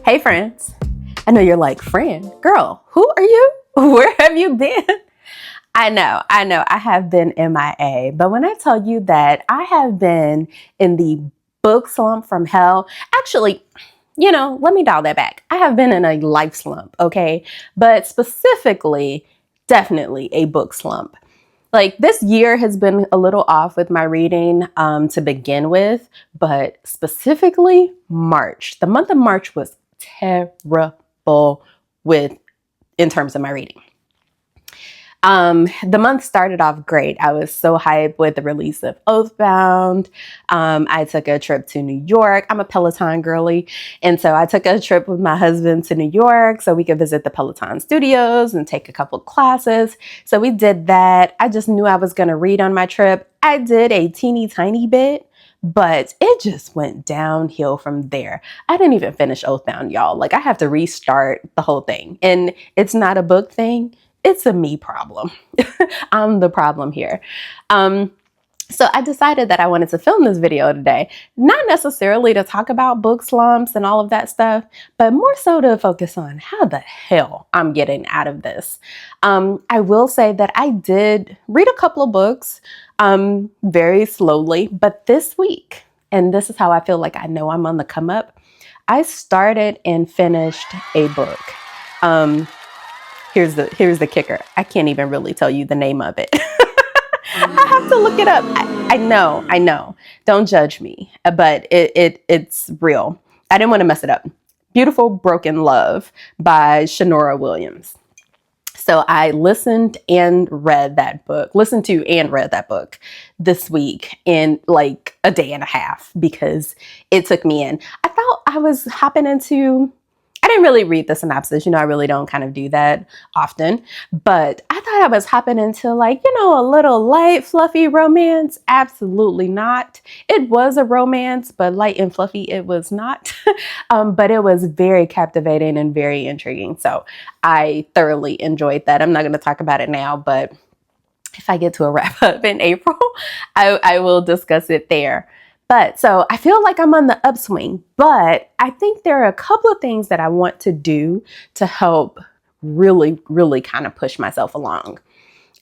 Hey friends, I know you're like, friend, girl, who are you? Where have you been? I know, I have been MIA, but when I tell you that I have been in the book slump from hell, actually, let me dial that back. I have been in a life slump, okay? But specifically, definitely a book slump. Like this year has been a little off with my reading to begin with, but specifically March. The month of March was terrible in terms of my reading. The month started off great. I was so hyped with the release of Oathbound. I took a trip to New York. I'm a Peloton girly. And so I took a trip with my husband to New York so we could visit the Peloton studios and take a couple of classes. So we did that. I just knew I was going to read on my trip. I did a teeny tiny bit, but it just went downhill from there. I didn't even finish Oathbound, y'all. Like I have to restart the whole thing. And it's not a book thing. It's a me problem. I'm the problem here. So I decided that I wanted to film this video today, not necessarily to talk about book slumps and all of that stuff, but more so to focus on how the hell I'm getting out of this. I will say that I did read a couple of books very slowly, but this week, and this is how I feel like I know I'm on the come up, I started and finished a book. Here's the kicker. I can't even really tell you the name of it. I have to look it up. I know. Don't judge me, but it's real. I didn't want to mess it up. Beautiful Broken Love by Shanora Williams. So I listened to and read that book this week in like a day and a half because it took me in. I thought I was hopping into... I didn't really read the synopsis. I really don't kind of do that often, but I thought I was hopping into like, a little light, fluffy romance. Absolutely not. It was a romance, but light and fluffy, it was not. But it was very captivating and very intriguing. So I thoroughly enjoyed that. I'm not going to talk about it now, but if I get to a wrap up in April, I will discuss it there. But so I feel like I'm on the upswing, but I think there are a couple of things that I want to do to help really, really kind of push myself along.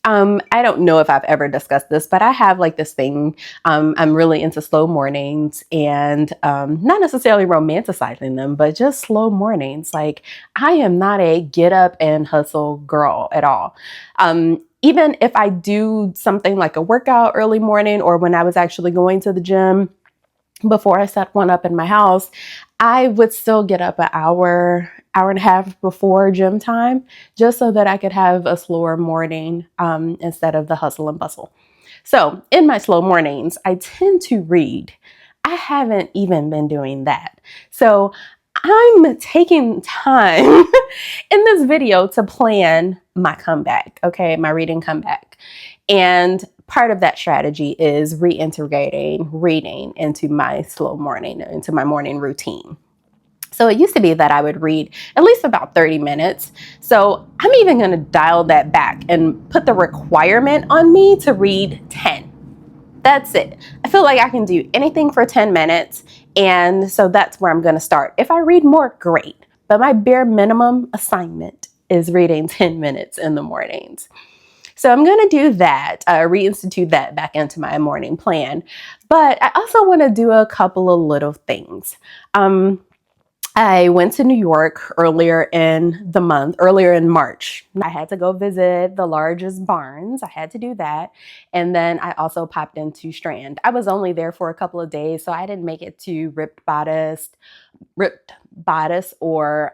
I don't know if I've ever discussed this, but I have like this thing. I'm really into slow mornings and not necessarily romanticizing them, but just slow mornings. Like I am not a get up and hustle girl at all. Even if I do something like a workout early morning or when I was actually going to the gym, before I set one up in my house, I would still get up an hour and a half before gym time, just so that I could have a slower morning instead of the hustle and bustle. So in my slow mornings, I tend to read. I haven't even been doing that. So I'm taking time in this video to plan my comeback, okay, my reading comeback. And part of that strategy is reintegrating reading into my slow morning, into my morning routine. So it used to be that I would read at least about 30 minutes. So I'm even going to dial that back and put the requirement on me to read 10. That's it. I feel like I can do anything for 10 minutes. And so that's where I'm going to start. If I read more, great. But my bare minimum assignment is reading 10 minutes in the mornings. So I'm going to do that, reinstitute that back into my morning plan. But I also want to do a couple of little things. I went to New York earlier in March. I had to go visit the largest Barnes. I had to do that. And then I also popped into Strand. I was only there for a couple of days, so I didn't make it to Ripped Bodice or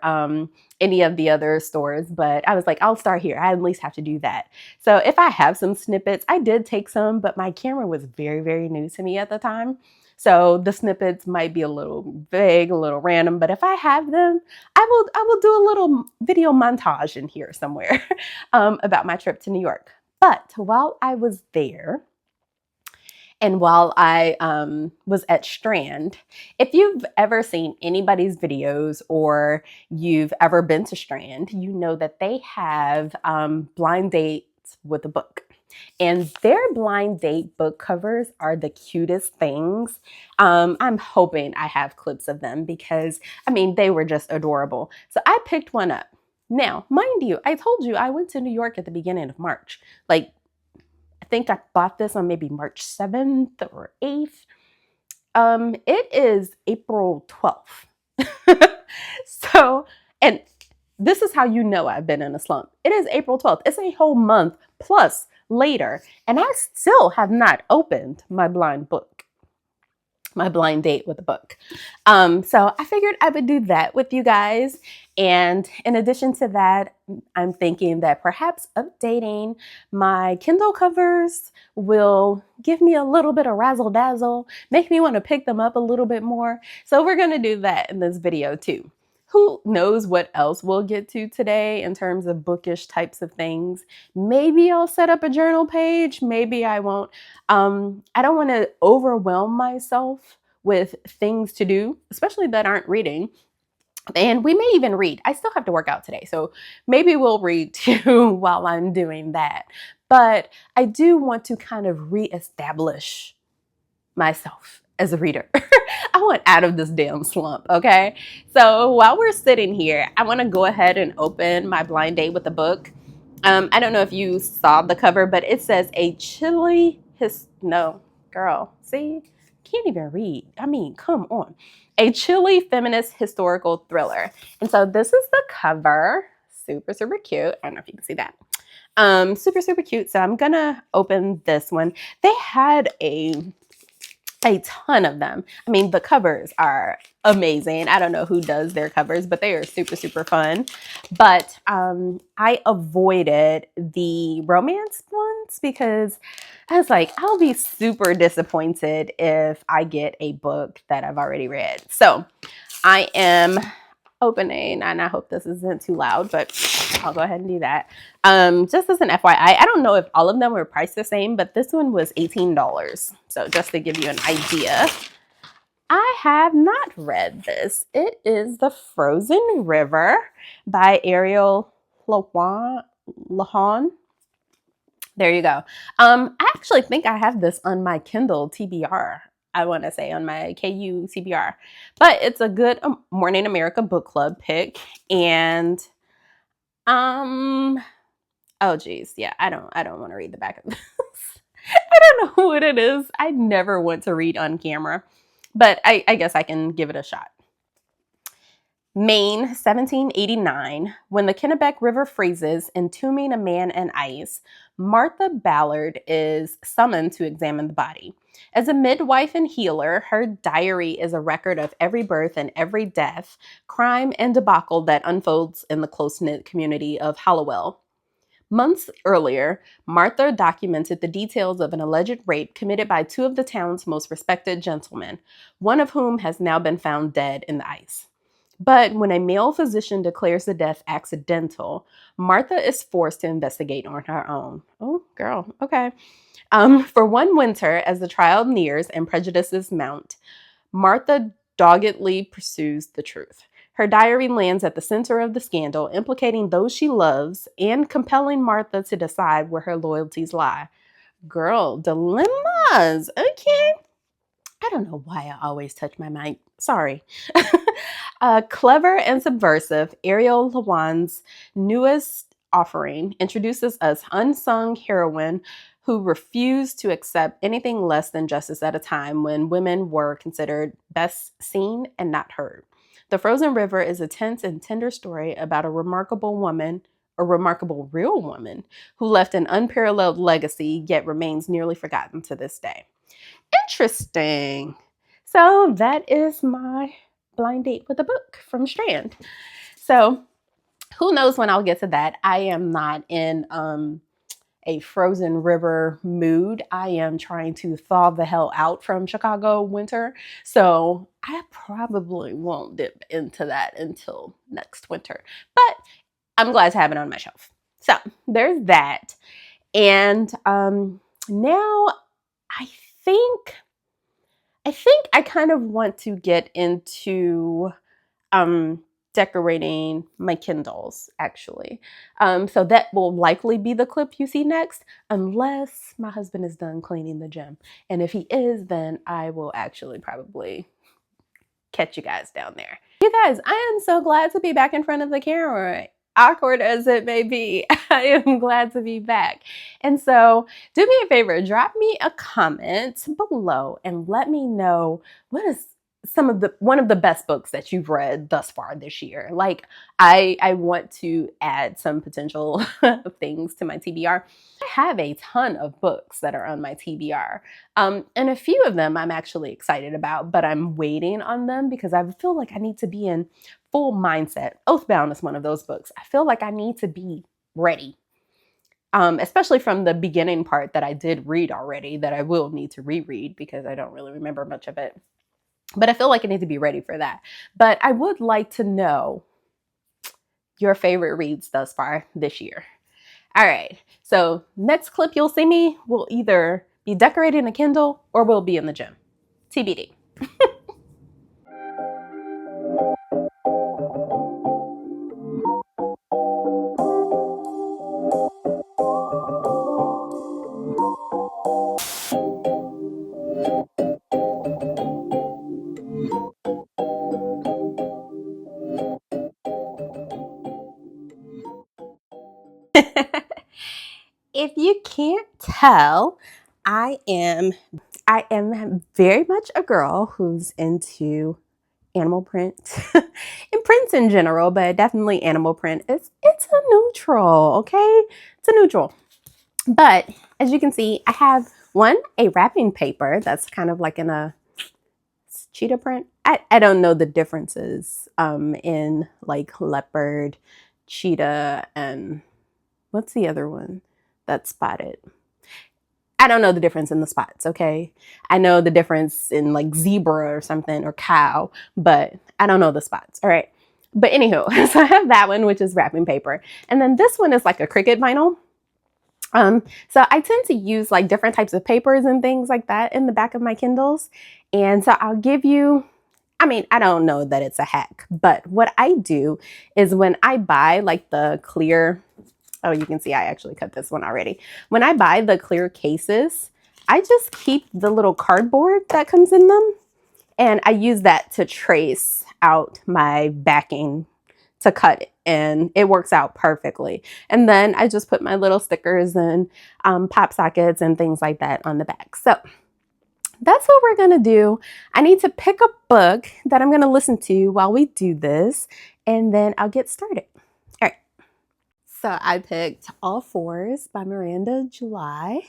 any of the other stores, but I was like, I'll start here. I at least have to do that. So if I have some snippets, I did take some, but my camera was very, very new to me at the time. So the snippets might be a little vague, a little random, but if I have them, I will do a little video montage in here somewhere about my trip to New York. But while I was there, and while I was at Strand, if you've ever seen anybody's videos or you've ever been to Strand, you know that they have blind dates with a book. And their blind date book covers are the cutest things. I'm hoping I have clips of them because, I mean, they were just adorable. So I picked one up. Now, mind you, I told you I went to New York at the beginning of March. Like, I think I bought this on maybe March 7th or 8th. It is April 12th. So, and this is how you know I've been in a slump. It is April 12th. It's a whole month plus later, and I still have not opened my blind date with a book. So I figured I would do that with you guys. And in addition to that, I'm thinking that perhaps updating my Kindle covers will give me a little bit of razzle dazzle, make me want to pick them up a little bit more. So we're going to do that in this video too. Who knows what else we'll get to today in terms of bookish types of things. Maybe I'll set up a journal page. Maybe I won't. I don't want to overwhelm myself with things to do, especially that aren't reading. And we may even read. I still have to work out today, so maybe we'll read too while I'm doing that. But I do want to kind of reestablish myself as a reader. I want out of this damn slump, okay? So while we're sitting here, I want to go ahead and open my blind date with a book. I don't know if you saw the cover, but it says a chilly no, girl, see? Can't even read. I mean, come on. A chilly feminist historical thriller. And so this is the cover. Super, super cute. I don't know if you can see that. Super, super cute. So I'm gonna open this one. They had a ton of them. I mean, the covers are amazing. I don't know who does their covers, but they are super, super fun. But I avoided the romance ones because I was like, I'll be super disappointed if I get a book that I've already read. So I am opening, and I hope this isn't too loud, but I'll go ahead and do that. Just as an FYI, I don't know if all of them were priced the same, but this one was $18. So just to give you an idea. I have not read this. It is The Frozen River by Ariel Lahan. There you go. I actually think I have this on my Kindle TBR. I want to say on my KU TBR, but it's a good Morning America book club pick. And oh geez, yeah, I don't want to read the back of this. I don't know what it is. I never want to read on camera, but I guess I can give it a shot. Maine, 1789. When the Kennebec River freezes, entombing a man in ice, Martha Ballard is summoned to examine the body. As a midwife and healer, her diary is a record of every birth and every death, crime and debacle that unfolds in the close-knit community of Hallowell. Months earlier, Martha documented the details of an alleged rape committed by two of the town's most respected gentlemen, one of whom has now been found dead in the ice. But when a male physician declares the death accidental, Martha is forced to investigate on her own. Oh, girl, okay. For one winter, as the trial nears and prejudices mount, Martha doggedly pursues the truth. Her diary lands at the center of the scandal, implicating those she loves and compelling Martha to decide where her loyalties lie. Girl, dilemmas, okay. I don't know why I always touch my mic. Sorry. Clever and subversive, Ariel Lawan's newest offering introduces us unsung heroine who refused to accept anything less than justice at a time when women were considered best seen and not heard. The Frozen River is a tense and tender story about a remarkable real woman, who left an unparalleled legacy yet remains nearly forgotten to this day. Interesting. So that is my blind date with a book from Strand. So who knows when I'll get to that. I am not in a Frozen River mood. I am trying to thaw the hell out from Chicago winter. So I probably won't dip into that until next winter. But I'm glad to have it on my shelf. So there's that. And now I think I kind of want to get into decorating my Kindles, actually. So that will likely be the clip you see next, unless my husband is done cleaning the gym. And if he is, then I will actually probably catch you guys down there. You guys, I am so glad to be back in front of the camera. Awkward as it may be, I am glad to be back. And so do me a favor, drop me a comment below and let me know what is one of the best books that you've read thus far this year. Like, I want to add some potential things to my TBR. I have a ton of books that are on my TBR. And a few of them I'm actually excited about, but I'm waiting on them because I feel like I need to be in full mindset. Oathbound is one of those books. I feel like I need to be ready. Especially from the beginning part that I did read already, that I will need to reread because I don't really remember much of it. But I feel like I need to be ready for that. But I would like to know your favorite reads thus far this year. All right, so next clip you'll see me will either be decorating a Kindle or we'll be in the gym. TBD. If you can't tell, I am very much a girl who's into animal print and prints in general, but definitely animal print. It's a neutral, okay? It's a neutral. But as you can see, I have a wrapping paper that's kind of like in a cheetah print. I don't know the differences in like leopard, cheetah, and what's the other one that's spotted? I don't know the difference in the spots, okay? I know the difference in like zebra or something or cow, but I don't know the spots, all right? But anywho, so I have that one, which is wrapping paper. And then this one is like a Cricut vinyl. So I tend to use like different types of papers and things like that in the back of my Kindles. And so I'll give you, I don't know that it's a hack, but what I do is when I buy like the clear, oh, you can see I actually cut this one already. When I buy the clear cases, I just keep the little cardboard that comes in them. And I use that to trace out my backing to cut it. And it works out perfectly. And then I just put my little stickers and pop sockets and things like that on the back. So that's what we're gonna do. I need to pick a book that I'm gonna listen to while we do this, and then I'll get started. All right. So I picked All Fours by Miranda July.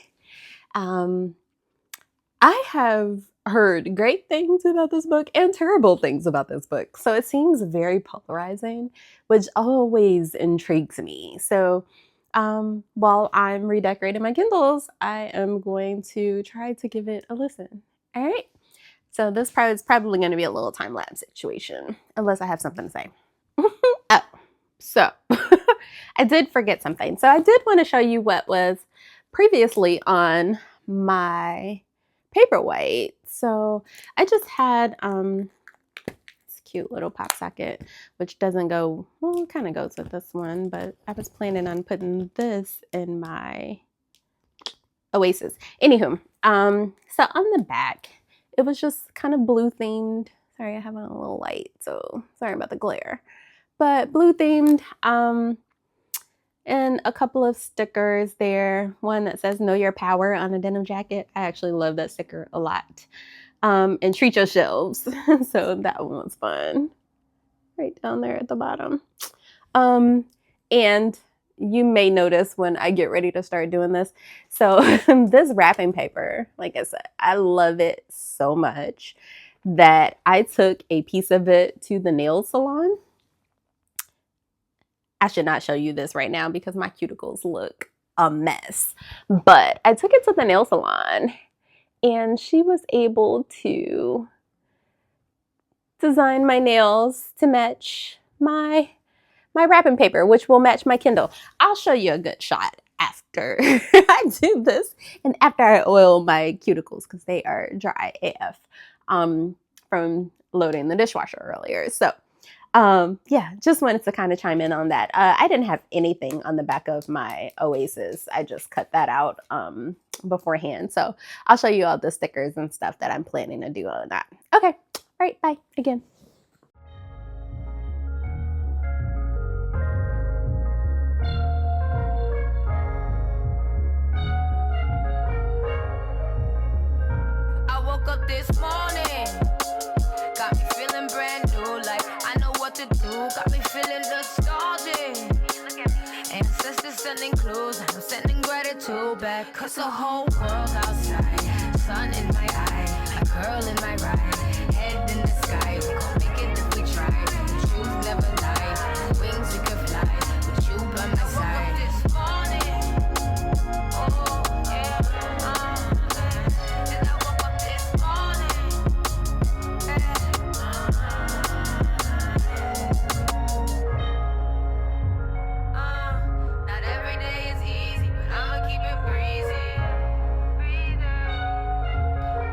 I have heard great things about this book and terrible things about this book. So it seems very polarizing, which always intrigues me. So while I'm redecorating my Kindles, I am going to try to give it a listen. All right. So this part is probably going to be a little time lapse situation, unless I have something to say. Oh, so I did forget something. So I did want to show you what was previously on my paperweight. So I just had this cute little pop socket, which doesn't go, well, it kind of goes with this one, but I was planning on putting this in my Oasis. Anywho, so on the back, it was just kind of blue themed. Sorry, I have on a little light, so sorry about the glare. But blue themed, and a couple of stickers there. One that says "Know Your Power" on a denim jacket. I actually love that sticker a lot. And treat your shelves. So that one was fun. Right down there at the bottom. And you may notice when I get ready to start doing this. So this wrapping paper, like I said, I love it so much that I took a piece of it to the nail salon. I should not show you this right now because my cuticles look a mess. But I took it to the nail salon and she was able to design my nails to match my wrapping paper, which will match my Kindle. I'll show you a good shot after I do this and after I oil my cuticles because they are dry AF from loading the dishwasher earlier. So Yeah, just wanted to kind of chime in on that. I didn't have anything on the back of my Oasis. I just cut that out beforehand. So I'll show you all the stickers and stuff that I'm planning to do on that. Okay. All right. Bye again. I woke up this morning, got me feeling brand new, like I know what to do, got me feeling nostalgic. Ancestors sending clues, and I'm sending gratitude back, cause the whole world outside, sun in my eye, a girl in my ride, head in the sky, we gon' make it if we try, the truth never lie, wings we could fly, with you by my side. This morning, oh yeah, and I woke up this morning, not every day is easy, but I'ma keep it breezy.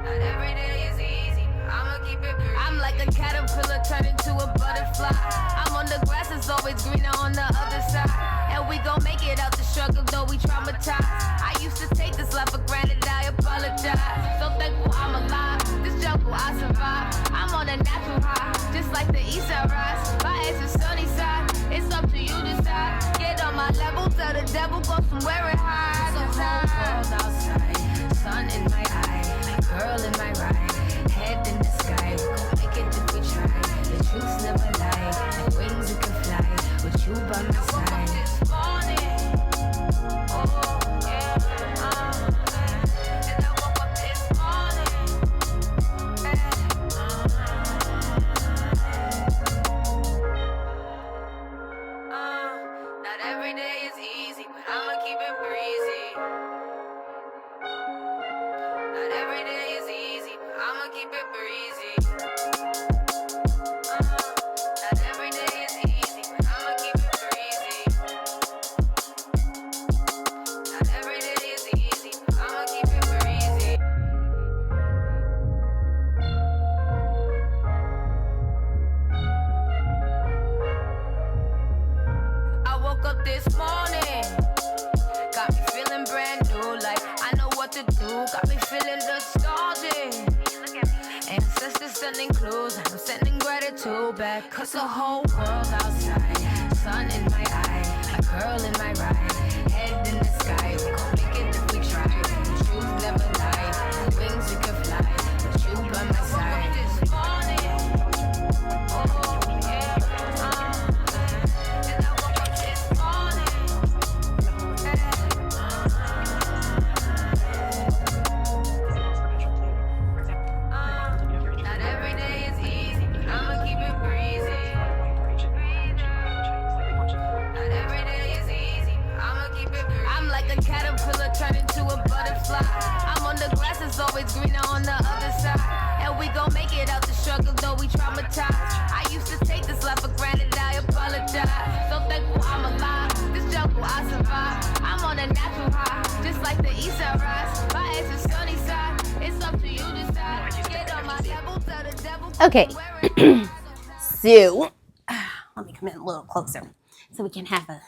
Not every day is easy, but I'ma keep it breezy. I'm like a caterpillar turned into a butterfly. I'm on the grass, it's always greener on the other side. And we gon' make it out the struggle, though we traumatized. I used to take this life for granted, I apologize. So thankful I'm alive, this jungle I survive. I'm on a natural high, just like the east side rise. My ass is sunny side, it's up to you to decide. Get on my level, tell the devil go somewhere and hide. The whole world outside, sun in my eye, a girl in my ride, head in the sky. We gon' make it if we try. The truth's never lie, like wings we can fly, with you by my side. This morning, oh yeah, and I woke up this morning, not every day is easy, but I'ma keep it breezy. Not every day is easy, but I'ma keep it breezy. Not every day is easy, but I'ma keep it breezy. Not every day is easy, but I'ma keep it breezy. I woke up this morning, got me feeling brand new, like I know what to do, got me feeling nostalgic. Ancestors sending clues, and I'm sending gratitude back, cause the whole world outside, sun in my eye, a girl in my ride, head in the sky, we gon' make it if we try, the truth never lie, wings we could fly, with you by my side. This morning, oh yeah, and I woke up this morning, not every day is easy, but I'ma keep it breezy. Not every day is easy, but I'ma keep it breezy. I'm like a caterpillar turned into a butterfly. I'm on the grass, it's always greener on the other side. And we gon' make it out the struggle, though we traumatized. I used to take this life for granted, I apologize. So thankful I'm alive, this jungle I survive. I'm on a natural high, just like the east side rise. My ass is sunny side, it's up to you to decide. Get on my level, tell the devil. Okay. So let me come in a little closer so we can have a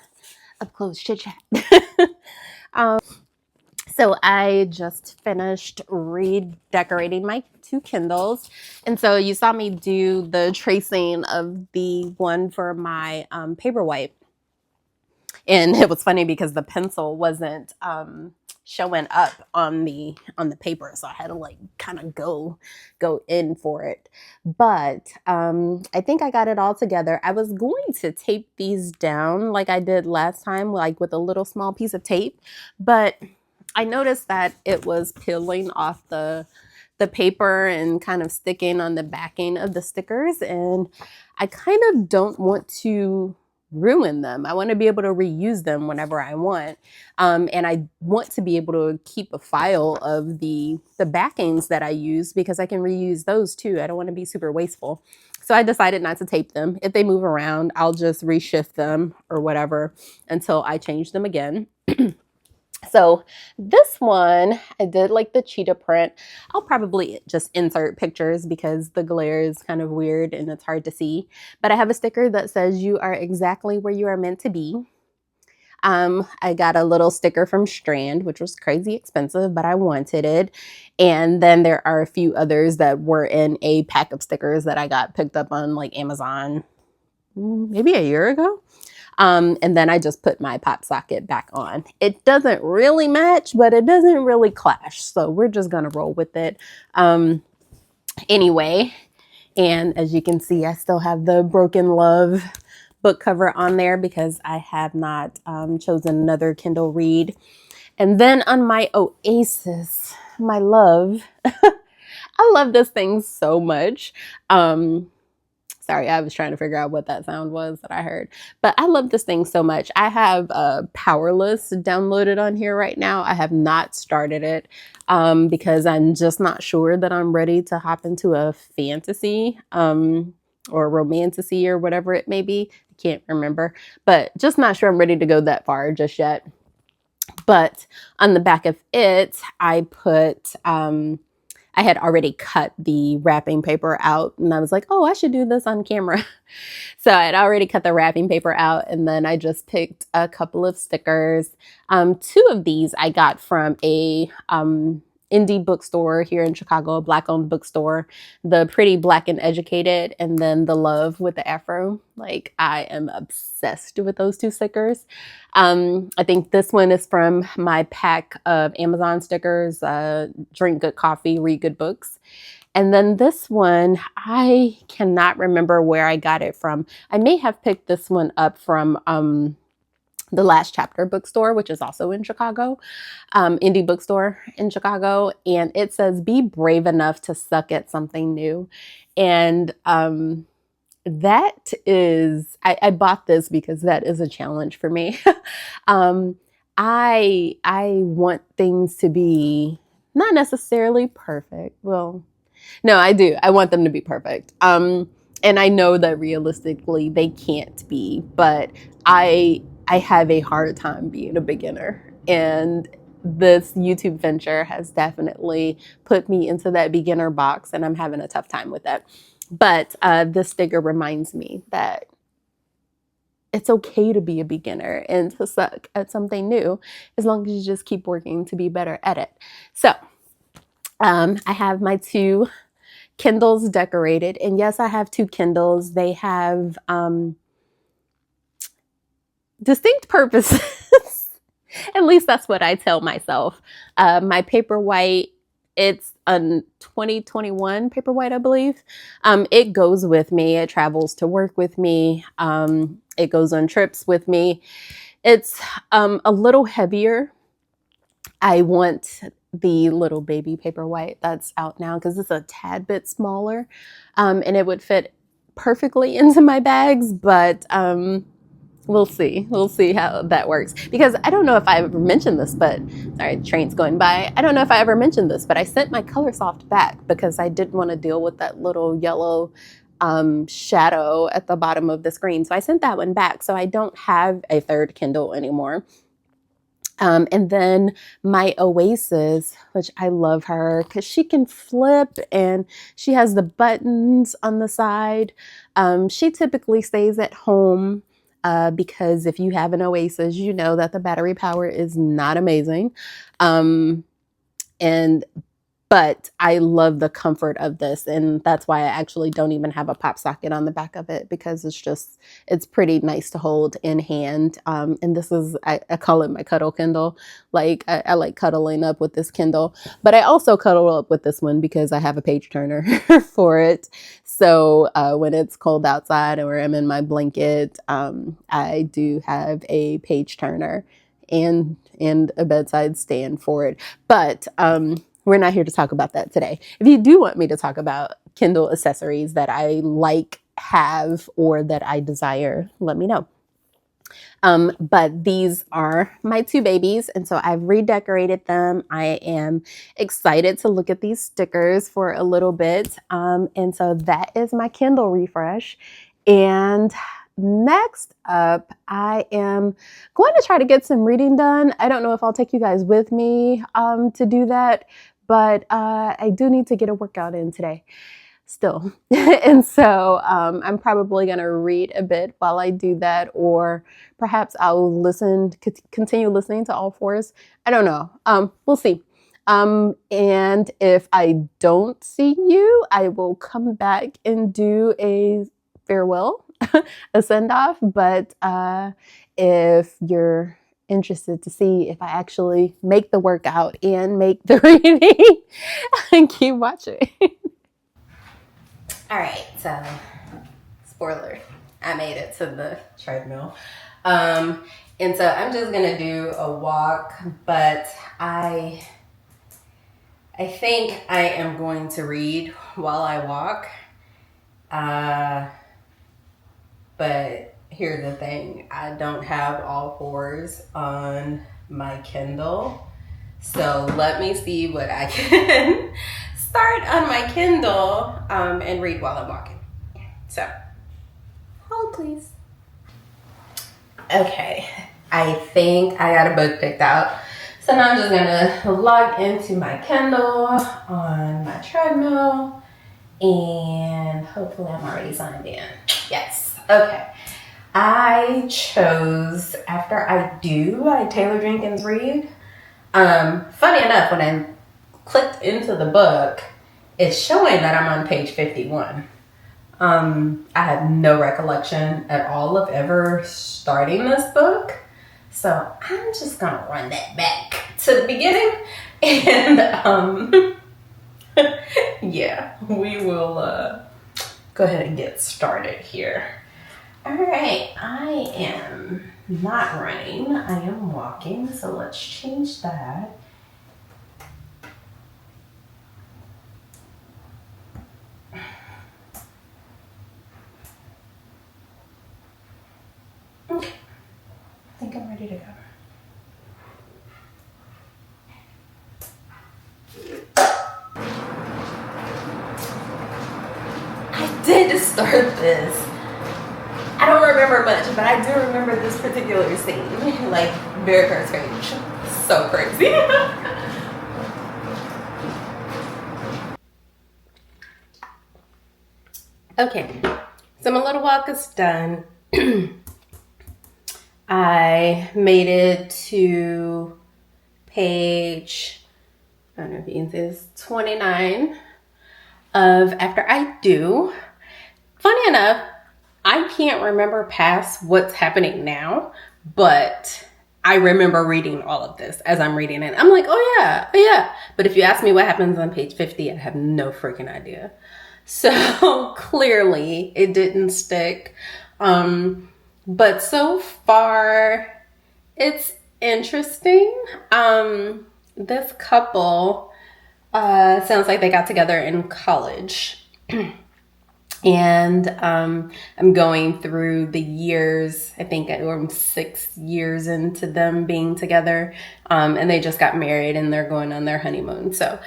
up close chit chat. So I just finished redecorating my 2 Kindles. And so you saw me do the tracing of the one for my Paperwhite. And it was funny because the pencil wasn't showing up on the paper, so I had to like kind of go in for it. But I think I got it all together. I was going to tape these down like I did last time, like with a little small piece of tape, but I noticed that it was peeling off the paper and kind of sticking on the backing of the stickers, and I kind of don't want to ruin them. I want to be able to reuse them whenever I want, and I want to be able to keep a file of the backings that I use because I can reuse those too. I don't want to be super wasteful. So I decided not to tape them. If they move around, I'll just reshift them or whatever until I change them again. So this one, I did like the cheetah print. I'll probably just insert pictures because the glare is kind of weird and it's hard to see. But I have a sticker that says you are exactly where you are meant to be. I got a little sticker from Strand, which was crazy expensive, but I wanted it. And then there are a few others that were in a pack of stickers that I got picked up on like Amazon maybe a year ago. And then I just put my pop socket back on. It doesn't really match, but it doesn't really clash. So we're just gonna roll with it. Anyway, and as you can see, I still have the Broken Love book cover on there because I have not chosen another Kindle read. And then on my Oasis, my love, I love this thing so much. Sorry, I was trying to figure out what that sound was that I heard. But I love this thing so much. I have Powerless downloaded on here right now. I have not started it because I'm just not sure that I'm ready to hop into a fantasy or romantasy or whatever it may be. I can't remember. But just not sure I'm ready to go that far just yet. But on the back of it, I put... I had already cut the wrapping paper out and I was like, oh, I should do this on camera. So I had already cut the wrapping paper out and then I just picked a couple of stickers. Two of these I got from a indie bookstore here in Chicago, a Black-owned bookstore, the Pretty Black and Educated, and then the Love with the Afro. Like, I am obsessed with those two stickers. I think this one is from my pack of Amazon stickers, Drink Good Coffee, Read Good Books. And then this one, I cannot remember where I got it from. I may have picked this one up from the Last Chapter bookstore, which is also in Chicago, indie bookstore in Chicago. And it says, be brave enough to suck at something new. And that is, I bought this because that is a challenge for me. I want things to be not necessarily perfect. Well, no, I do. I want them to be perfect. And I know that realistically they can't be, but I have a hard time being a beginner. And this YouTube venture has definitely put me into that beginner box and I'm having a tough time with that. But this sticker reminds me that it's okay to be a beginner and to suck at something new as long as you just keep working to be better at it. So I have my two Kindles decorated. And yes, I have two Kindles. They have distinct purposes. At least that's what I tell myself. My Paperwhite, it's a 2021 Paperwhite, I believe. It goes with me. It travels to work with me. It goes on trips with me. It's a little heavier. I want the little baby Paperwhite that's out now because it's a tad bit smaller and it would fit perfectly into my bags, but we'll see. We'll see how that works. Because I don't know if I ever mentioned this, but sorry, train's going by. I don't know if I ever mentioned this, but I sent my Colorsoft back because I didn't want to deal with that little yellow shadow at the bottom of the screen. So I sent that one back. So I don't have a third Kindle anymore. And then my Oasis, which I love her because she can flip and she has the buttons on the side. She typically stays at home because if you have an Oasis, you know that the battery power is not amazing. But I love the comfort of this. And that's why I actually don't even have a pop socket on the back of it because it's pretty nice to hold in hand. And this is, I call it my cuddle Kindle. Like I like cuddling up with this Kindle, but I also cuddle up with this one because I have a page turner for it. So when it's cold outside or I'm in my blanket, I do have a page turner and a bedside stand for it. But, we're not here to talk about that today. If you do want me to talk about Kindle accessories that I like, have, or that I desire, let me know. But these are my two babies, and so I've redecorated them. I am excited to look at these stickers for a little bit. And so that is my Kindle refresh. And next up, I am going to try to get some reading done. I don't know if I'll take you guys with me to do that, but I do need to get a workout in today still. And so I'm probably going to read a bit while I do that, or perhaps I'll continue listening to All Fours. I don't know. We'll see. And if I don't see you, I will come back and do a farewell, a send off. But if you're interested to see if I actually make the workout and make the reading, and keep watching. All right, so spoiler, I made it to the treadmill. And so I'm just gonna do a walk, but I think I am going to read while I walk. But here's the thing, I don't have All Fours on my Kindle. So let me see what I can start on my Kindle and read while I'm walking. So, hold please. Okay, I think I got a book picked out. So now I'm just gonna log into my Kindle on my treadmill, and hopefully I'm already signed in. Yes, okay. I chose After I Do by Taylor Jenkins Reid. Funny enough, when I clicked into the book, it's showing that I'm on page 51. I have no recollection at all of ever starting this book. So I'm just gonna run that back to the beginning, and yeah, we will go ahead and get started here. All right, I am not running, I am walking, so let's change that. Okay, I think I'm ready to go. I did start this. I don't remember much, but I do remember this particular scene, like very first page. So crazy. Okay, so my little walk is done. I made it to page, I don't know if you can see this, 29 of After I Do. Funny enough, I can't remember past what's happening now, but I remember reading all of this as I'm reading it. I'm like, oh yeah. But if you ask me what happens on page 50, I have no freaking idea. So clearly it didn't stick. But so far it's interesting. This couple sounds like they got together in college. And I'm going through the years. I think I'm 6 years into them being together, and they just got married and they're going on their honeymoon. So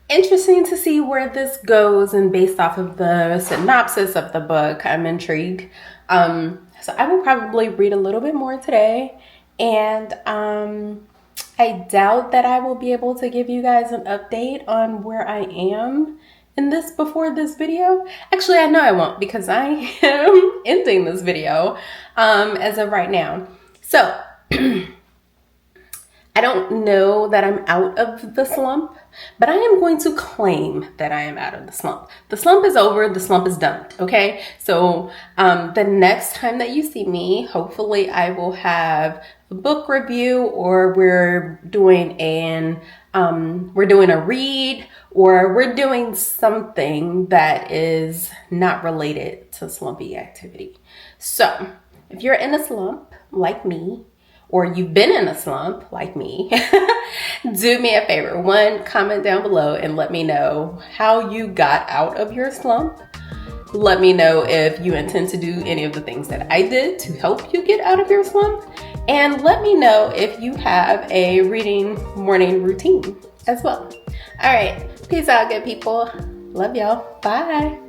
interesting to see where this goes, and based off of the synopsis of the book, I'm intrigued. So I will probably read a little bit more today, and I doubt that I will be able to give you guys an update on where I am in this before this video. Actually, I know I won't, because I am ending this video as of right now. So I don't know that I'm out of the slump, but I am going to claim that I am out of the slump. The slump is over, the slump is done, okay? So the next time that you see me, hopefully I will have a book review, or we're doing a read, or we're doing something that is not related to slumpy activity. So if you're in a slump like me, or you've been in a slump like me, do me a favor. One, comment down below and let me know how you got out of your slump. Let me know if you intend to do any of the things that I did to help you get out of your slump. And let me know if you have a reading morning routine as well. All right, peace out, good people. Love y'all. Bye.